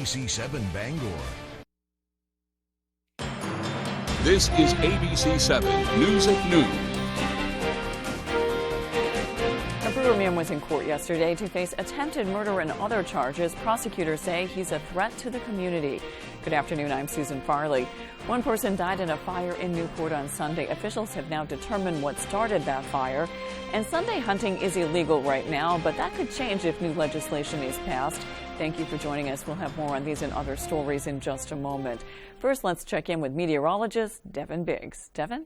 ABC7 Bangor. This is ABC7 News at Noon. A Brewer man was in court yesterday to face attempted murder and other charges. Prosecutors say he's a threat to the community. Good afternoon, I'm Susan Farley. One person died in a fire in Newport on Sunday. Officials have now determined what started that fire. And Sunday hunting is illegal right now, but that could change if new legislation is passed. Thank you for joining us. We'll have more on these and other stories in just a moment. First, let's check in with meteorologist Devin Biggs. Devin?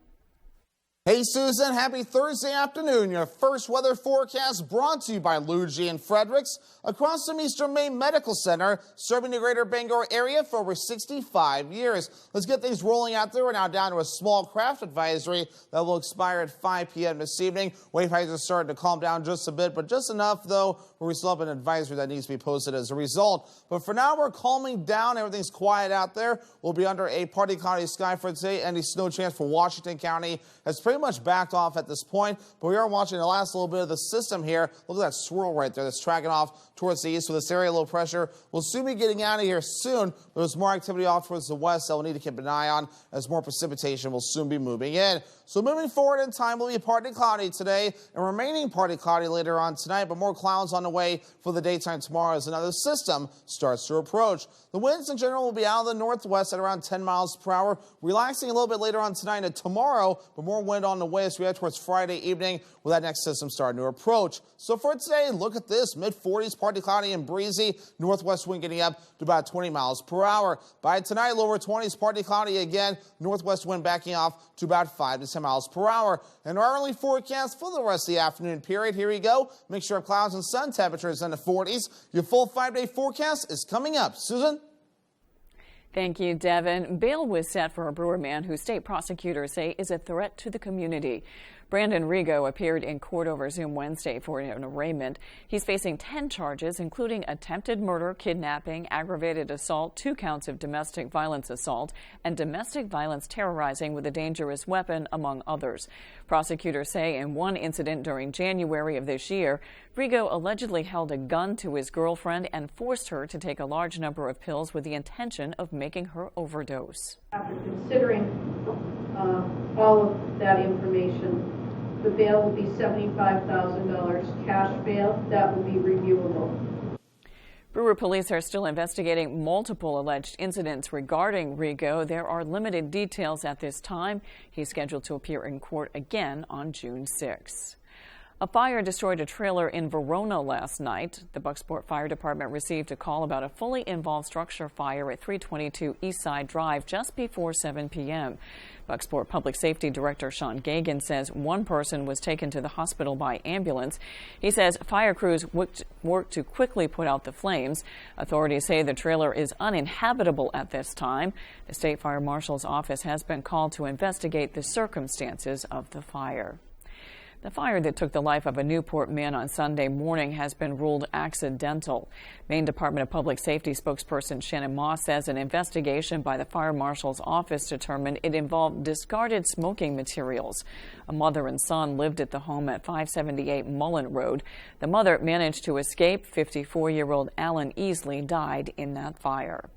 Hey Susan, happy Thursday afternoon. Your first weather forecast brought to you by Luigi and Fredericks across from Eastern Maine Medical Center, serving the greater Bangor area for over 65 years. Let's get things rolling out there. We're now down to a small craft advisory that will expire at 5 p.m. this evening. Wave heights are starting to calm down just a bit, but just enough, though, where we still have an advisory that needs to be posted as a result. But for now, we're calming down. Everything's quiet out there. We'll be under a partly cloudy sky for today. Any snow chance for Washington County has pretty much backed off at this point, but we are watching the last little bit of the system here. Look at that swirl right there that's tracking off towards the east. So this area, low pressure, will soon be getting out of here soon. There's more activity off towards the west that we'll need to keep an eye on as more precipitation will soon be moving in. So moving forward in time, will be partly cloudy today and remaining partly cloudy later on tonight, but more clouds on the way for the daytime tomorrow as another system starts to approach. The winds in general will be out of the northwest at around 10 miles per hour, relaxing a little bit later on tonight and tomorrow, but more wind on the way as we head towards Friday evening with that next system starting to approach. So for today, look at this, mid-40s, partly cloudy and breezy, northwest wind getting up to about 20 miles per hour. By tonight, lower 20s, partly cloudy again, northwest wind backing off to about 5 to 10 miles per hour. And our early forecast for the rest of the afternoon period, here we go. Mixture of clouds and sun, temperatures in the 40s. Your full 5-day forecast is coming up. Susan? Thank you, Devin. Bail was set for a Brewer man who state prosecutors say is a threat to the community. Brandon Rigo appeared in court over Zoom Wednesday for an arraignment. He's facing 10 charges, including attempted murder, kidnapping, aggravated assault, 2 counts of domestic violence assault, and domestic violence terrorizing with a dangerous weapon, among others. Prosecutors say in one incident during January of this year, Rigo allegedly held a gun to his girlfriend and forced her to take a large number of pills with the intention of making her overdose. After considering all of that information, the bail will be $75,000 cash bail. That will be reviewable. Brewer police are still investigating multiple alleged incidents regarding Rigo. There are limited details at this time. He's scheduled to appear in court again on June 6. A fire destroyed a trailer in Verona last night. The Bucksport Fire Department received a call about a fully involved structure fire at 322 Eastside Drive just before 7 p.m. Bucksport Public Safety Director Sean Gagan says one person was taken to the hospital by ambulance. He says fire crews worked to quickly put out the flames. Authorities say the trailer is uninhabitable at this time. The State Fire Marshal's office has been called to investigate the circumstances of the fire. The fire that took the life of a Newport man on Sunday morning has been ruled accidental. Maine Department of Public Safety spokesperson Shannon Moss says an investigation by the fire marshal's office determined it involved discarded smoking materials. A mother and son lived at the home at 578 Mullen Road. The mother managed to escape. 54-year-old Alan Easley died in that fire.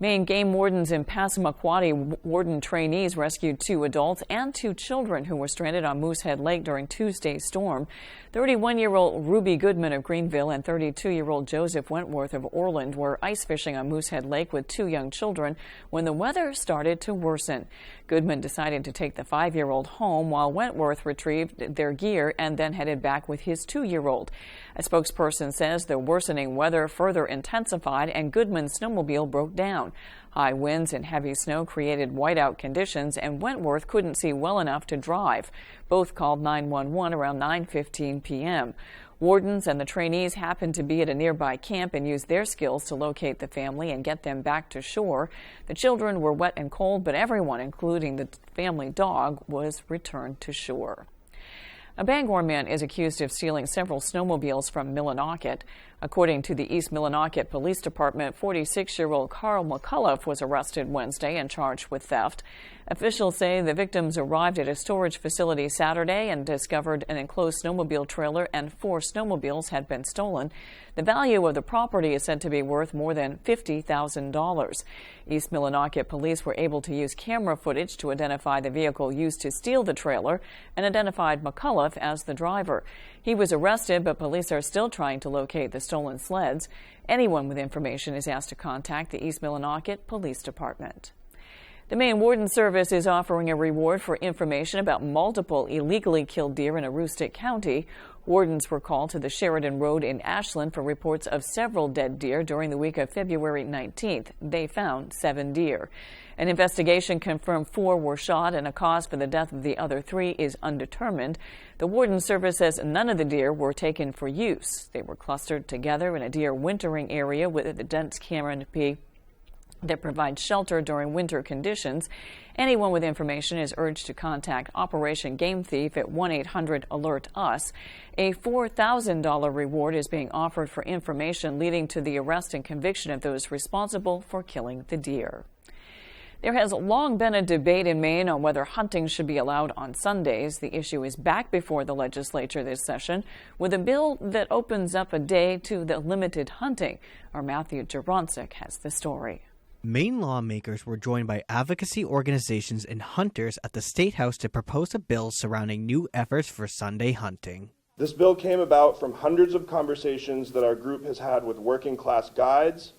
Maine game wardens in Passamaquoddy warden trainees rescued 2 adults and 2 children who were stranded on Moosehead Lake during Tuesday's storm. 31-year-old Ruby Goodman of Greenville and 32-year-old Joseph Wentworth of Orland were ice fishing on Moosehead Lake with 2 young children when the weather started to worsen. Goodman decided to take the 5-year-old home while Wentworth retrieved their gear and then headed back with his 2-year-old. A spokesperson says the worsening weather further intensified and Goodman's snowmobile broke down. High winds and heavy snow created whiteout conditions, and Wentworth couldn't see well enough to drive. Both called 911 around 9:15 p.m. Wardens and the trainees happened to be at a nearby camp and used their skills to locate the family and get them back to shore. The children were wet and cold, but everyone, including the family dog, was returned to shore. A Bangor man is accused of stealing several snowmobiles from Millinocket. According to the East Millinocket Police Department, 46-year-old Carl McCullough was arrested Wednesday and charged with theft. Officials say the victims arrived at a storage facility Saturday and discovered an enclosed snowmobile trailer and 4 snowmobiles had been stolen. The value of the property is said to be worth more than $50,000. East Millinocket police were able to use camera footage to identify the vehicle used to steal the trailer and identified McCullough as the driver. He was arrested, but police are still trying to locate the stolen sleds. Anyone with information is asked to contact the East Millinocket Police Department. The Maine Warden Service is offering a reward for information about multiple illegally killed deer in Aroostook County. Wardens were called to the Sheridan Road in Ashland for reports of several dead deer during the week of February 19th. They found 7 deer. An investigation confirmed 4 were shot and a cause for the death of the other 3 is undetermined. The Warden Service says none of the deer were taken for use. They were clustered together in a deer wintering area with a dense canopy that provides shelter during winter conditions. Anyone with information is urged to contact Operation Game Thief at 1-800-ALERT-US. A $4,000 reward is being offered for information leading to the arrest and conviction of those responsible for killing the deer. There has long been a debate in Maine on whether hunting should be allowed on Sundays. The issue is back before the legislature this session with a bill that opens up a day to the limited hunting. Our Matthew Jaroncic has the story. Maine lawmakers were joined by advocacy organizations and hunters at the State House to propose a bill surrounding new efforts for Sunday hunting. This bill came about from hundreds of conversations that our group has had with working class guides,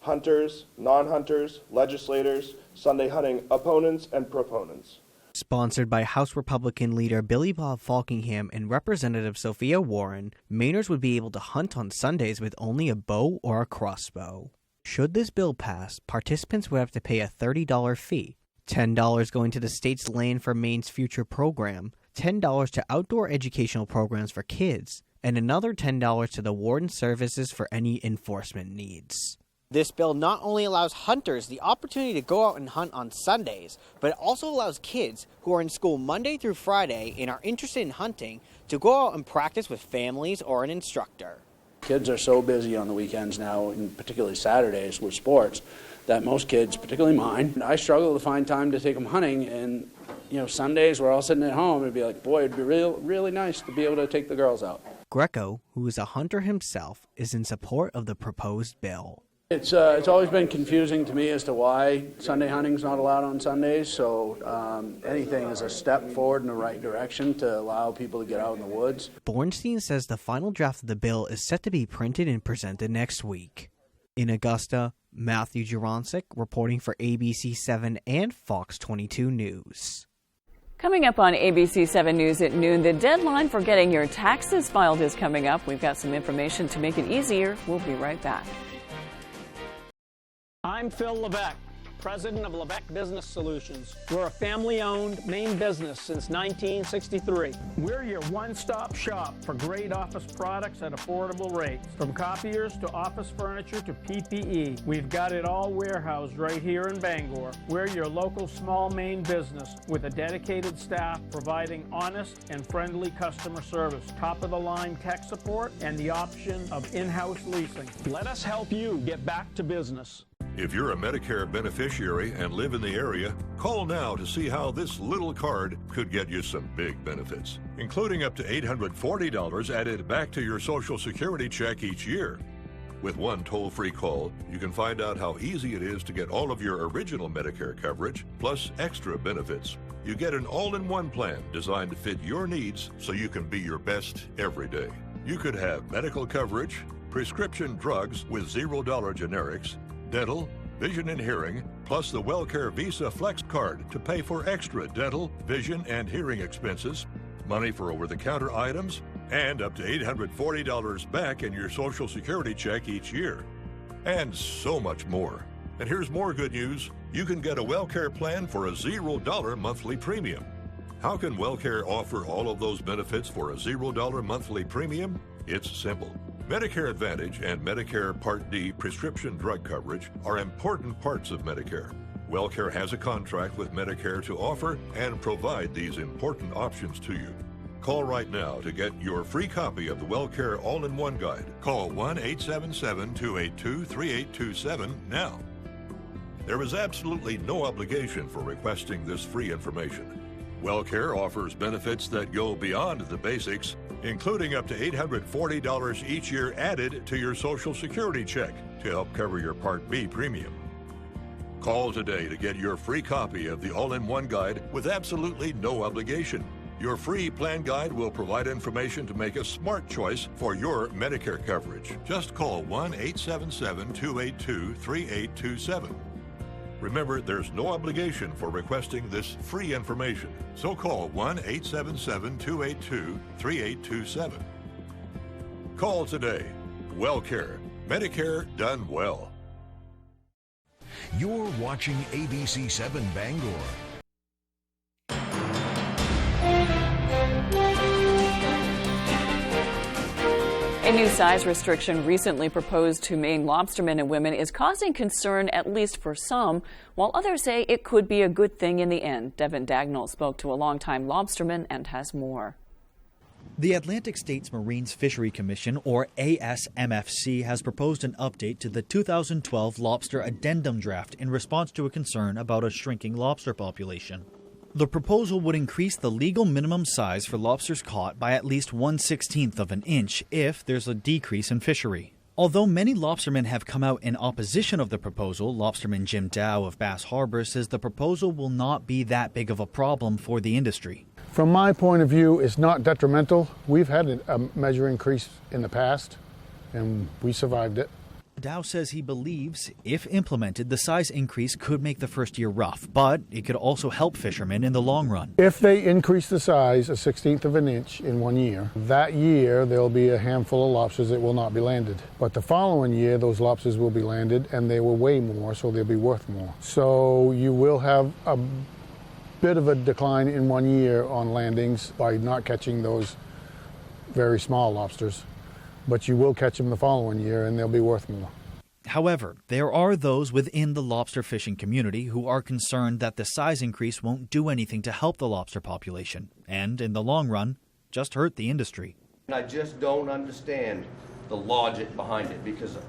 hunters, non-hunters, legislators, Sunday hunting opponents, and proponents. Sponsored by House Republican leader Billy Bob Falkingham and Representative Sophia Warren, Mainers would be able to hunt on Sundays with only a bow or a crossbow. Should this bill pass, participants would have to pay a $30 fee, $10 going to the state's Land for Maine's Future program, $10 to outdoor educational programs for kids, and another $10 to the Warden Services for any enforcement needs. This bill not only allows hunters the opportunity to go out and hunt on Sundays, but it also allows kids who are in school Monday through Friday and are interested in hunting to go out and practice with families or an instructor. Kids are so busy on the weekends now, and particularly Saturdays with sports, that most kids, particularly mine, I struggle to find time to take them hunting. And Sundays we're all sitting at home. It'd be like, boy, it'd be really nice to be able to take the girls out. Greco, who is a hunter himself, is in support of the proposed bill. It's always been confusing to me as to why Sunday hunting's not allowed on Sundays. So anything is a step forward in the right direction to allow people to get out in the woods. Bornstein says the final draft of the bill is set to be printed and presented next week. In Augusta, Matthew Jaroncic reporting for ABC7 and Fox 22 News. Coming up on ABC7 News at noon, the deadline for getting your taxes filed is coming up. We've got some information to make it easier. We'll be right back. I'm Phil Levesque, president of Levesque Business Solutions. We're a family-owned Maine business since 1963. We're your one-stop shop for great office products at affordable rates. From copiers to office furniture to PPE, we've got it all warehoused right here in Bangor. We're your local small Maine business with a dedicated staff providing honest and friendly customer service, top-of-the-line tech support, and the option of in-house leasing. Let us help you get back to business. If you're a Medicare beneficiary and live in the area, call now to see how this little card could get you some big benefits, including up to $840 added back to your Social Security check each year. With one toll-free call, you can find out how easy it is to get all of your original Medicare coverage, plus extra benefits. You get an all-in-one plan designed to fit your needs so you can be your best every day. You could have medical coverage, prescription drugs with $0 generics, dental, vision and hearing, plus the WellCare Visa Flex Card to pay for extra dental, vision, and hearing expenses, money for over-the-counter items, and up to $840 back in your Social Security check each year. And so much more. And here's more good news. You can get a WellCare plan for a $0 monthly premium. How can WellCare offer all of those benefits for a $0 monthly premium? It's simple. Medicare Advantage and Medicare Part D prescription drug coverage are important parts of Medicare. WellCare has a contract with Medicare to offer and provide these important options to you. Call right now to get your free copy of the WellCare All-in-One Guide. Call 1-877-282-3827 now. There is absolutely no obligation for requesting this free information. WellCare offers benefits that go beyond the basics, including up to $840 each year added to your Social Security check to help cover your Part B premium. Call today to get your free copy of the All-in-One Guide with absolutely no obligation. Your free plan guide will provide information to make a smart choice for your Medicare coverage. Just call 1-877-282-3827. Remember, there's no obligation for requesting this free information. So call 1-877-282-3827. Call today. WellCare. Medicare done well. You're watching ABC 7 Bangor. A new size restriction recently proposed to Maine lobstermen and women is causing concern, at least for some, while others say it could be a good thing in the end. Devin Dagnall spoke to a longtime lobsterman and has more. The Atlantic States Marine Fishery Commission, or ASMFC, has proposed an update to the 2012 Lobster Addendum Draft in response to a concern about a shrinking lobster population. The proposal would increase the legal minimum size for lobsters caught by at least 1/16 of an inch if there's a decrease in fishery. Although many lobstermen have come out in opposition of the proposal, lobsterman Jim Dow of Bass Harbor says the proposal will not be that big of a problem for the industry. From my point of view, it's not detrimental. We've had a measure increase in the past, and we survived it. Dow says he believes, if implemented, the size increase could make the first year rough, but it could also help fishermen in the long run. If they increase the size 1/16 of an inch in 1 year, that year there'll be a handful of lobsters that will not be landed. But the following year, those lobsters will be landed, and they will weigh more, so they'll be worth more. So you will have a bit of a decline in 1 year on landings by not catching those very small lobsters. But you will catch them the following year, and they'll be worth more. However, there are those within the lobster fishing community who are concerned that the size increase won't do anything to help the lobster population, and in the long run, just hurt the industry. I just don't understand the logic behind it, because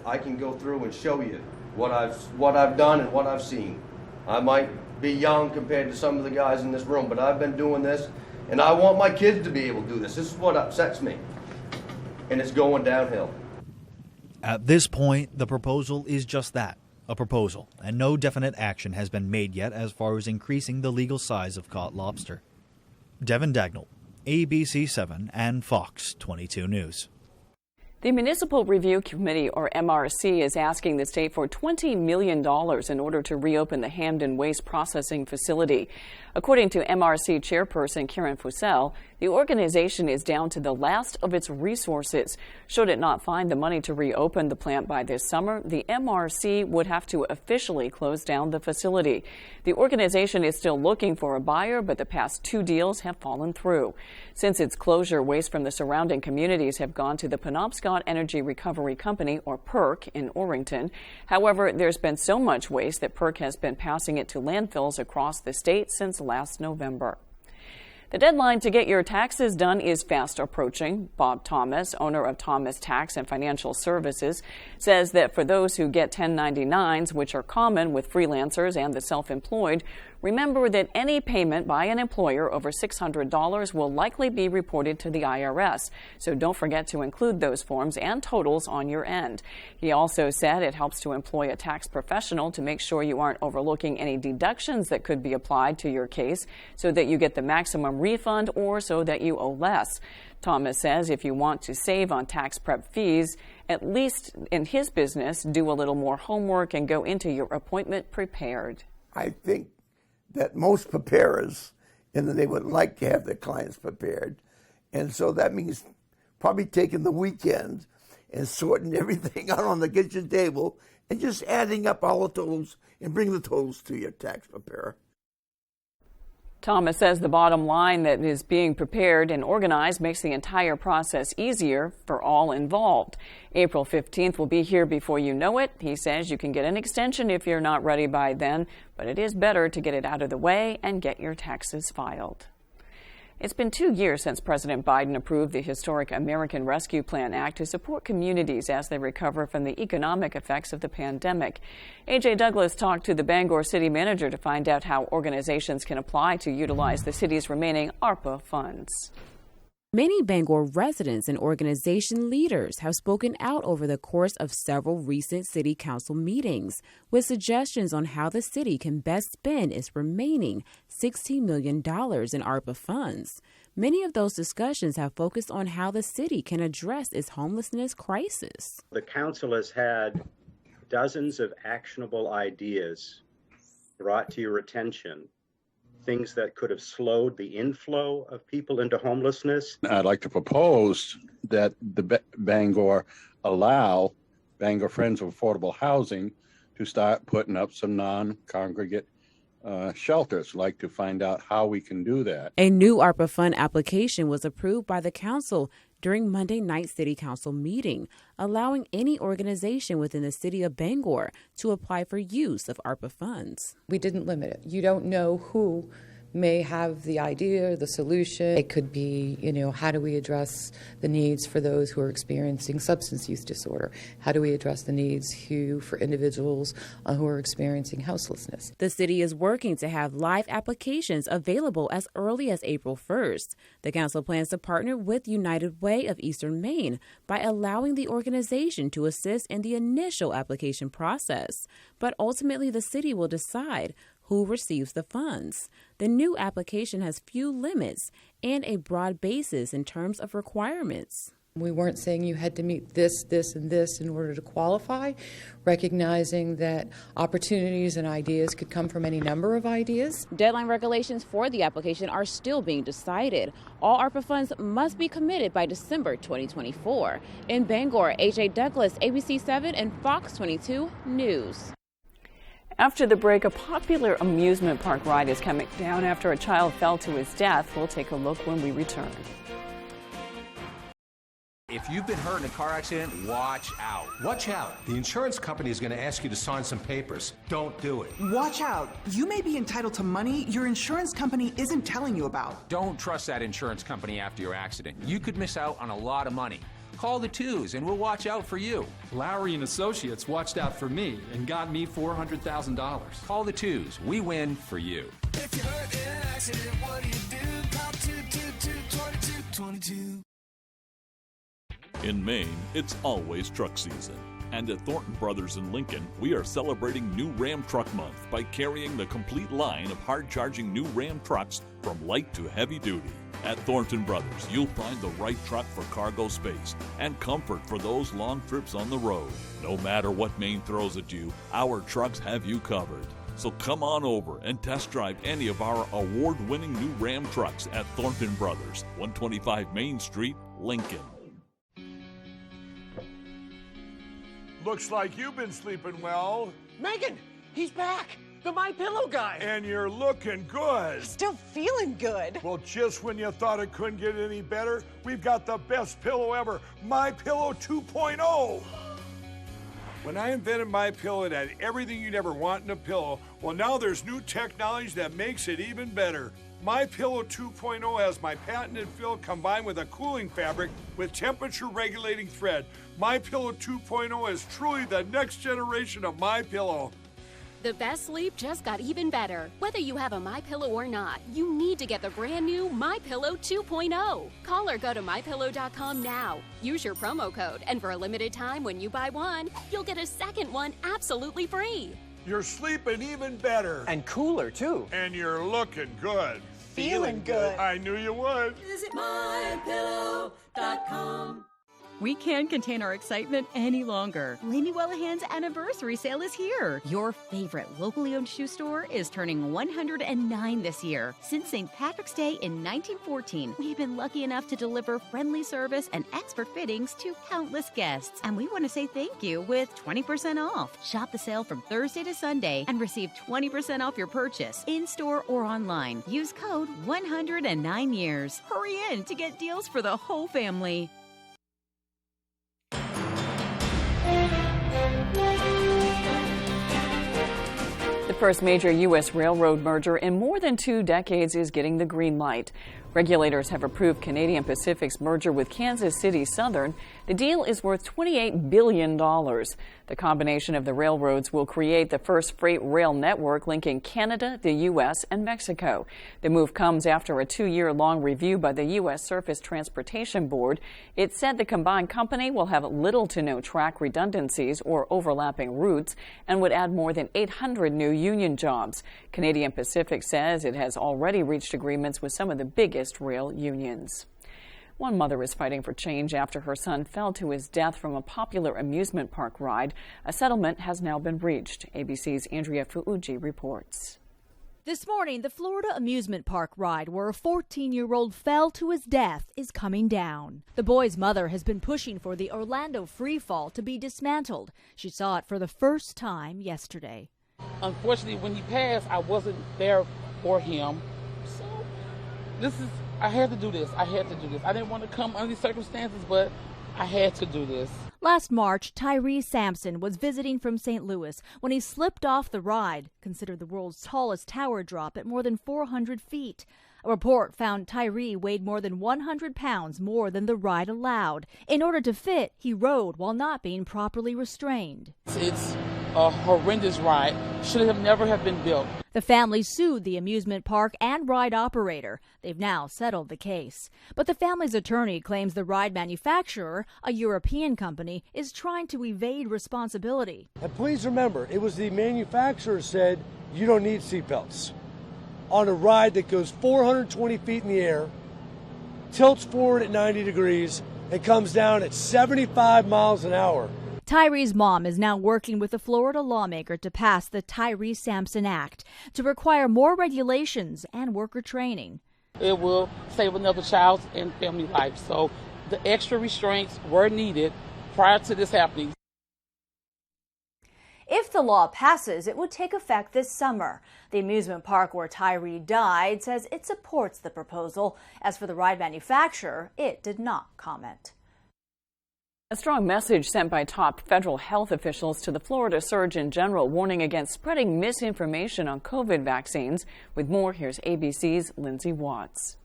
I can go through and show you what I've done and what I've seen. I might be young compared to some of the guys in this room, but I've been doing this, and I want my kids to be able to do this. This is what upsets me. And it's going downhill. At this point, the proposal is just that, a proposal, and no definite action has been made yet as far as increasing the legal size of caught lobster. Devin Dagnall, ABC 7 and Fox 22 News. The Municipal Review Committee, or MRC, is asking the state for $20 million in order to reopen the Hamden Waste Processing Facility. According to MRC Chairperson Karen Fussell, the organization is down to the last of its resources. Should it not find the money to reopen the plant by this summer, the MRC would have to officially close down the facility. The organization is still looking for a buyer, but the past 2 deals have fallen through. Since its closure, waste from the surrounding communities have gone to the Penobscot Energy Recovery Company, or PERC, in Orrington. However, there's been so much waste that PERC has been passing it to landfills across the state since last November. The deadline to get your taxes done is fast approaching. Bob Thomas, owner of Thomas Tax and Financial Services, says that for those who get 1099s, which are common with freelancers and the self-employed, remember that any payment by an employer over $600 will likely be reported to the IRS. So don't forget to include those forms and totals on your end. He also said it helps to employ a tax professional to make sure you aren't overlooking any deductions that could be applied to your case so that you get the maximum refund or so that you owe less. Thomas says if you want to save on tax prep fees, at least in his business, do a little more homework and go into your appointment prepared. I think that most preparers and that they would like to have their clients prepared. And so that means probably taking the weekend and sorting everything out on the kitchen table and just adding up all the totals and bring the totals to your tax preparer. Thomas says the bottom line that is being prepared and organized makes the entire process easier for all involved. April 15th will be here before you know it. He says you can get an extension if you're not ready by then, but it is better to get it out of the way and get your taxes filed. It's been 2 years since President Biden approved the historic American Rescue Plan Act to support communities as they recover from the economic effects of the pandemic. A.J. Douglas talked to the Bangor city manager to find out how organizations can apply to utilize the city's remaining ARPA funds. Many Bangor residents and organization leaders have spoken out over the course of several recent city council meetings with suggestions on how the city can best spend its remaining $16 million in ARPA funds. Many of those discussions have focused on how the city can address its homelessness crisis. The council has had dozens of actionable ideas brought to your attention, things that could have slowed the inflow of people into homelessness. I'd like to propose that the Bangor allow Bangor Friends of Affordable Housing to start putting up some non-congregate shelters. I'd like to find out how we can do that. A new ARPA fund application was approved by the council during Monday night city council meeting, allowing any organization within the city of Bangor to apply for use of ARPA funds. We didn't limit it. You don't know who may have the idea, the solution. It could be, how do we address the needs for those who are experiencing substance use disorder? How do we address the needs for individuals who are experiencing houselessness? The city is working to have live applications available as early as April 1st. The council plans to partner with United Way of Eastern Maine by allowing the organization to assist in the initial application process. But ultimately, the city will decide who receives the funds. The new application has few limits and a broad basis in terms of requirements. We weren't saying you had to meet this, and this in order to qualify, recognizing that opportunities and ideas could come from any number of ideas. Deadline regulations for the application are still being decided. All ARPA funds must be committed by December 2024. In Bangor, A.J. Douglas, ABC 7 and Fox 22 News. After the break, a popular amusement park ride is coming down after a child fell to his death. We'll take a look when we return. If you've been hurt in a car accident, watch out. Watch out. The insurance company is going to ask you to sign some papers. Don't do it. Watch out. You may be entitled to money your insurance company isn't telling you about. Don't trust that insurance company after your accident. You could miss out on a lot of money. Call the twos and we'll watch out for you. Lowry and Associates watched out for me and got me $400,000. Call the twos. We win for you. If you're hurt in an accident, what do you do? Call 222-2222. In Maine, it's always truck season. And at Thornton Brothers in Lincoln, we are celebrating New Ram Truck Month by carrying the complete line of hard-charging new Ram trucks from light to heavy duty. At Thornton Brothers, you'll find the right truck for cargo space and comfort for those long trips on the road. No matter what Maine throws at you, our trucks have you covered. So come on over and test drive any of our award-winning new Ram trucks at Thornton Brothers, 125 Main Street, Lincoln. Looks like you've been sleeping well. Megan, he's back. The My Pillow guy. And you're looking good. Still feeling good. Well, just when you thought it couldn't get any better, we've got the best pillow ever, My Pillow 2.0. When I invented My Pillow, it had everything you'd ever want in a pillow. Well, now there's new technology that makes it even better. My Pillow 2.0 has my patented fill combined with a cooling fabric with temperature regulating thread. My Pillow 2.0 is truly the next generation of My Pillow. The best sleep just got even better. Whether you have a MyPillow or not, you need to get the brand new MyPillow 2.0. Call or go to MyPillow.com now. Use your promo code, and for a limited time when you buy one, you'll get a second one absolutely free. You're sleeping even better. And cooler, too. And you're looking good. Feeling good. I knew you would. Visit MyPillow.com. We can't contain our excitement any longer. Lamy Wellahan's anniversary sale is here. Your favorite locally owned shoe store is turning 109 this year. Since St. Patrick's Day in 1914, we've been lucky enough to deliver friendly service and expert fittings to countless guests. And we want to say thank you with 20% off. Shop the sale from Thursday to Sunday and receive 20% off your purchase in-store or online. Use code 109 years. Hurry in to get deals for the whole family. The first major U.S. railroad merger in more than 2 decades is getting the green light. Regulators have approved Canadian Pacific's merger with Kansas City Southern. The deal is worth $28 billion. The combination of the railroads will create the first freight rail network linking Canada, the U.S., and Mexico. The move comes after a 2-year-long review by the U.S. Surface Transportation Board. It said the combined company will have little to no track redundancies or overlapping routes and would add more than 800 new union jobs. Canadian Pacific says it has already reached agreements with some of the biggest rail unions. One mother is fighting for change after her son fell to his death from a popular amusement park ride. A settlement has now been reached. ABC's Andrea Fuuji reports. This morning, the Florida amusement park ride where a 14-year-old fell to his death is coming down. The boy's mother has been pushing for the Orlando Freefall to be dismantled. She saw it for the first time yesterday. Unfortunately, when he passed, I wasn't there for him. I had to do this. I didn't want to come under these circumstances, but I had to do this. Last March, Tyree Sampson was visiting from St. Louis when he slipped off the ride, considered the world's tallest tower drop at more than 400 feet. A report found Tyree weighed more than 100 pounds more than the ride allowed. In order to fit, he rode while not being properly restrained. It's a horrendous ride. Should have never have been built. The family sued the amusement park and ride operator. They've now settled the case. But the family's attorney claims the ride manufacturer, a European company, is trying to evade responsibility. And please remember, it was the manufacturer said you don't need seatbelts on a ride that goes 420 feet in the air, tilts forward at 90 degrees, and comes down at 75 miles an hour. Tyree's mom is now working with a Florida lawmaker to pass the Tyree Sampson Act to require more regulations and worker training. It will save another child's and family life. So the extra restraints were needed prior to this happening. If the law passes, it would take effect this summer. The amusement park where Tyree died says it supports the proposal. As for the ride manufacturer, it did not comment. A strong message sent by top federal health officials to the Florida Surgeon General warning against spreading misinformation on COVID vaccines. With more, here's ABC's Lindsay Watts.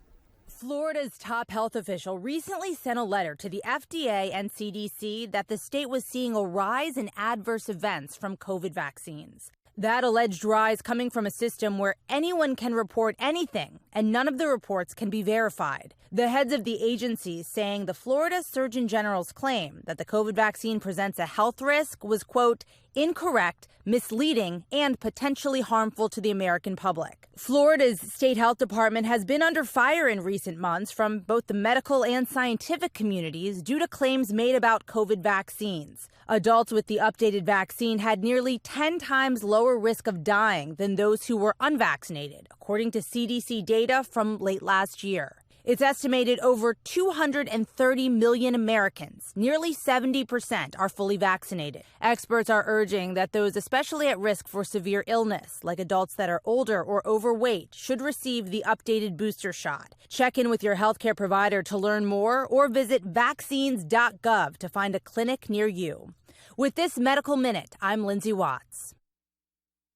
Florida's top health official recently sent a letter to the FDA and CDC that the state was seeing a rise in adverse events from COVID vaccines. That alleged rise coming from a system where anyone can report anything and none of the reports can be verified. The heads of the agencies saying the Florida Surgeon General's claim that the COVID vaccine presents a health risk was, quote, incorrect, misleading, and potentially harmful to the American public. Florida's state health department has been under fire in recent months from both the medical and scientific communities due to claims made about COVID vaccines. Adults with the updated vaccine had nearly 10 times lower risk of dying than those who were unvaccinated, according to CDC data from late last year. It's estimated over 230 million Americans, nearly 70%, are fully vaccinated. Experts are urging that those especially at risk for severe illness, like adults that are older or overweight, should receive the updated booster shot. Check in with your healthcare provider to learn more or visit vaccines.gov to find a clinic near you. With this Medical Minute, I'm Lindsay Watts.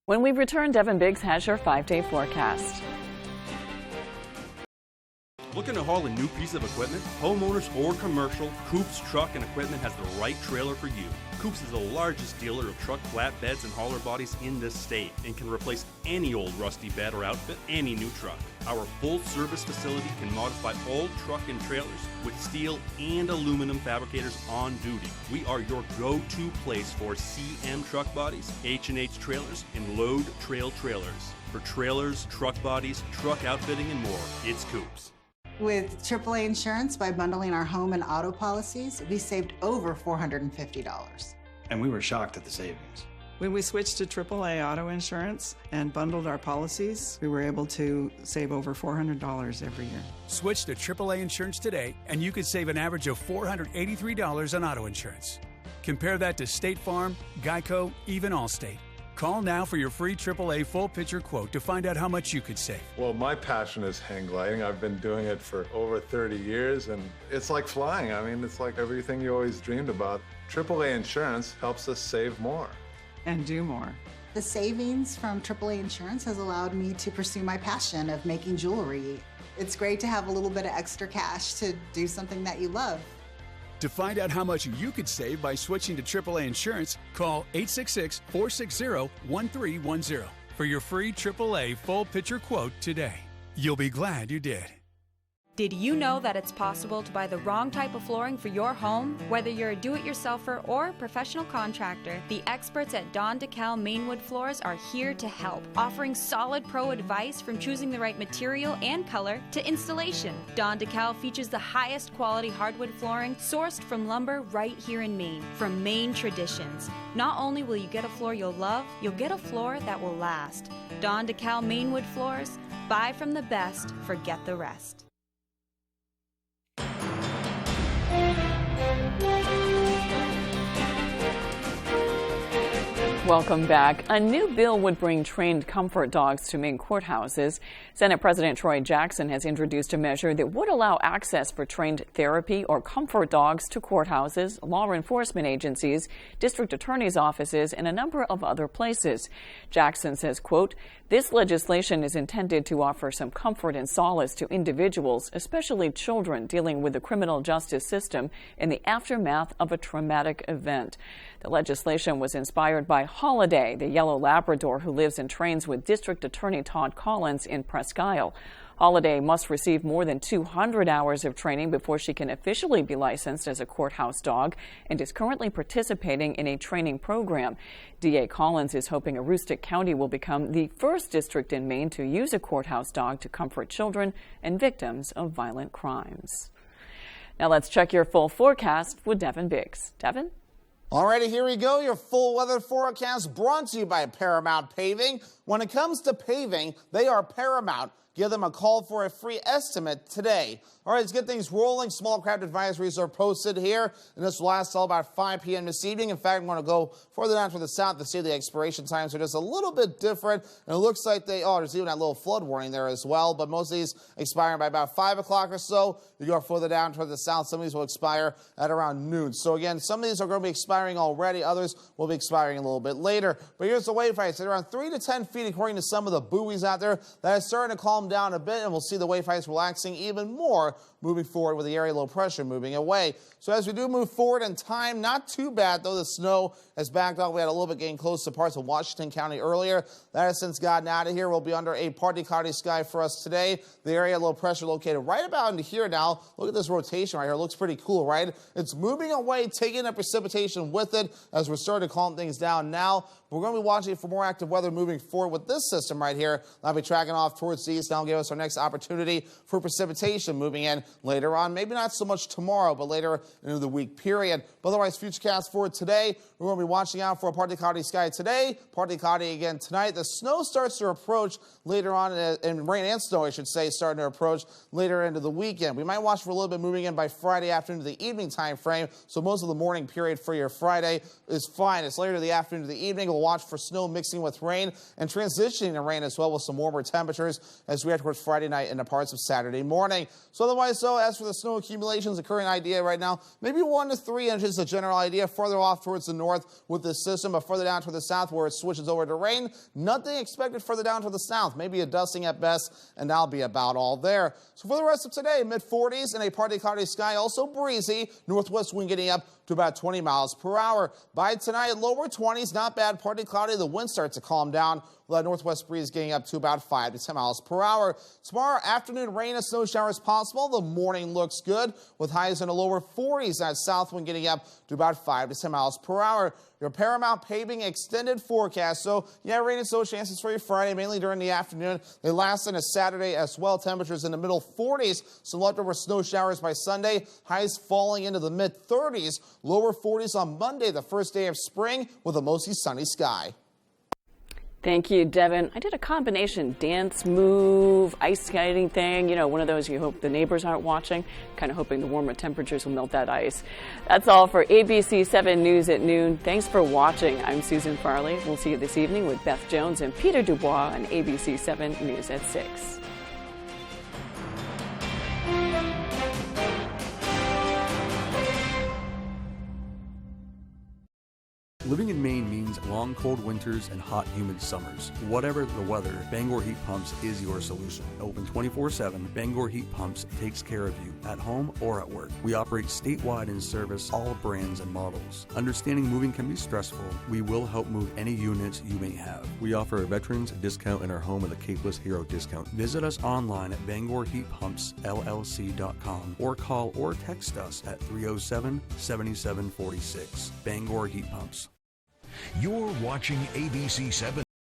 When we return, Devin Biggs has your 5-day forecast. Looking to haul a new piece of equipment? Homeowners or commercial, Coops Truck and Equipment has the right trailer for you. Coops is the largest dealer of truck flatbeds and hauler bodies in the state and can replace any old rusty bed or outfit any new truck. Our full service facility can modify all truck and trailers with steel and aluminum fabricators on duty. We are your go-to place for CM truck bodies, H&H trailers, and load trail trailers. For trailers, truck bodies, truck outfitting, and more, it's Coops. With AAA Insurance, by bundling our home and auto policies, we saved over $450. And we were shocked at the savings. When we switched to AAA auto insurance and bundled our policies, we were able to save over $400 every year. Switch to AAA Insurance today, and you could save an average of $483 on auto insurance. Compare that to State Farm, Geico, even Allstate. Call now for your free AAA full picture quote to find out how much you could save. Well, my passion is hang gliding. I've been doing it for over 30 years, and it's like flying. I mean, it's like everything you always dreamed about. AAA Insurance helps us save more. and do more. The savings from AAA Insurance has allowed me to pursue my passion of making jewelry. It's great to have a little bit of extra cash to do something that you love. To find out how much you could save by switching to AAA Insurance, call 866-460-1310 for your free AAA full picture quote today. You'll be glad you did. Did you know that it's possible to buy the wrong type of flooring for your home? Whether you're a do-it-yourselfer or professional contractor, the experts at Don DeKalb Mainwood Floors are here to help, offering solid pro advice from choosing the right material and color to installation. Don DeKalb features the highest quality hardwood flooring sourced from lumber right here in Maine, from Maine traditions. Not only will you get a floor you'll love, you'll get a floor that will last. Don DeKalb Mainwood Floors, buy from the best, forget the rest. Welcome back. A new bill would bring trained comfort dogs to Maine courthouses. Senate President Troy Jackson has introduced a measure that would allow access for trained therapy or comfort dogs to courthouses, law enforcement agencies, district attorneys' offices, and a number of other places. Jackson says, quote, "This legislation is intended to offer some comfort and solace to individuals, especially children dealing with the criminal justice system in the aftermath of a traumatic event." The legislation was inspired by Holiday, the yellow Labrador who lives and trains with District Attorney Todd Collins in Presque Isle. Holiday must receive more than 200 hours of training before she can officially be licensed as a courthouse dog and is currently participating in a training program. DA Collins is hoping Aroostook County will become the first district in Maine to use a courthouse dog to comfort children and victims of violent crimes. Now let's check your full forecast with Devin Biggs. Devin? Alrighty, here we go. Your full weather forecast brought to you by Paramount Paving. When it comes to paving, they are Paramount. Give them a call for a free estimate today. All right, let's get things rolling. Small craft advisories are posted here, and this will last till about 5 p.m. this evening. In fact, I'm going to go further down to the south to see the expiration times are just a little bit different. And it looks like there's even that little flood warning there as well, but most of these expiring by about 5 o'clock or so. You go further down toward the south, some of these will expire at around noon. So again, some of these are going to be expiring already. Others will be expiring a little bit later. But here's the wave heights. At around 3 to 10 feet, according to some of the buoys out there. That is starting to calm down a bit, and we'll see the wave heights relaxing even more moving forward with the area low pressure moving away. So as we do move forward in time, not too bad, though the snow has backed off. We had a little bit getting close to parts of Washington County earlier. That has since gotten out of here. We'll be under a partly cloudy sky for us today. The area low pressure located right about into here now. Look at this rotation right here. It looks pretty cool, right? It's moving away, taking that precipitation with it as we're starting to calm things down now. We're going to be watching for more active weather moving forward with this system right here. That'll be tracking off towards the east. That'll give us our next opportunity for precipitation moving in later on. Maybe not so much tomorrow, but later into the week period. But otherwise, futurecast for today, we're going to be watching out for a partly cloudy sky today, partly cloudy again tonight. The snow starts to approach later on, and rain and snow, I should say, starting to approach later into the weekend. We might watch for a little bit moving in by Friday afternoon to the evening time frame. So most of the morning period for your Friday is fine. It's later in the afternoon to the evening. We'll watch for snow mixing with rain and transitioning to rain as well with some warmer temperatures as we head towards Friday night into parts of Saturday morning. So otherwise, as for the snow accumulations, the current idea right now, maybe 1 to 3 inches, a general idea, further off towards the north with this system, but further down toward the south where it switches over to rain. Nothing expected further down to the south, maybe a dusting at best, and that'll be about all there. So for the rest of today, mid-40s and a partly cloudy sky, also breezy, northwest wind getting up to about 20 miles per hour. By tonight, lower 20s, not bad, partly cloudy. The wind starts to calm down with that northwest breeze getting up to about 5 to 10 miles per hour. Tomorrow afternoon, rain and snow showers possible. The morning looks good with highs in the lower 40s. That south wind getting up to about 5 to 10 miles per hour. Your Paramount Paving extended forecast. So, rain and snow chances for you Friday, mainly during the afternoon. They last into Saturday as well. Temperatures in the middle 40s. Some leftover snow showers by Sunday. Highs falling into the mid-30s. Lower 40s on Monday, the first day of spring, with a mostly sunny sky. Thank you, Devin. I did a combination dance, move, ice skating thing. One of those you hope the neighbors aren't watching. Kind of hoping the warmer temperatures will melt that ice. That's all for ABC 7 News at noon. Thanks for watching. I'm Susan Farley. We'll see you this evening with Beth Jones and Peter Dubois on ABC 7 News at 6. Living in Maine means long and cold winters and hot, humid summers. Whatever the weather, Bangor Heat Pumps is your solution. Open 24/7, Bangor Heat Pumps takes care of you at home or at work. We operate statewide and service all brands and models. Understanding moving can be stressful. We will help move any units you may have. We offer a veterans discount in our home with a Capeless Hero discount. Visit us online at BangorHeatPumpsLLC.com or call or text us at 307-7746. Bangor Heat Pumps. You're watching ABC 7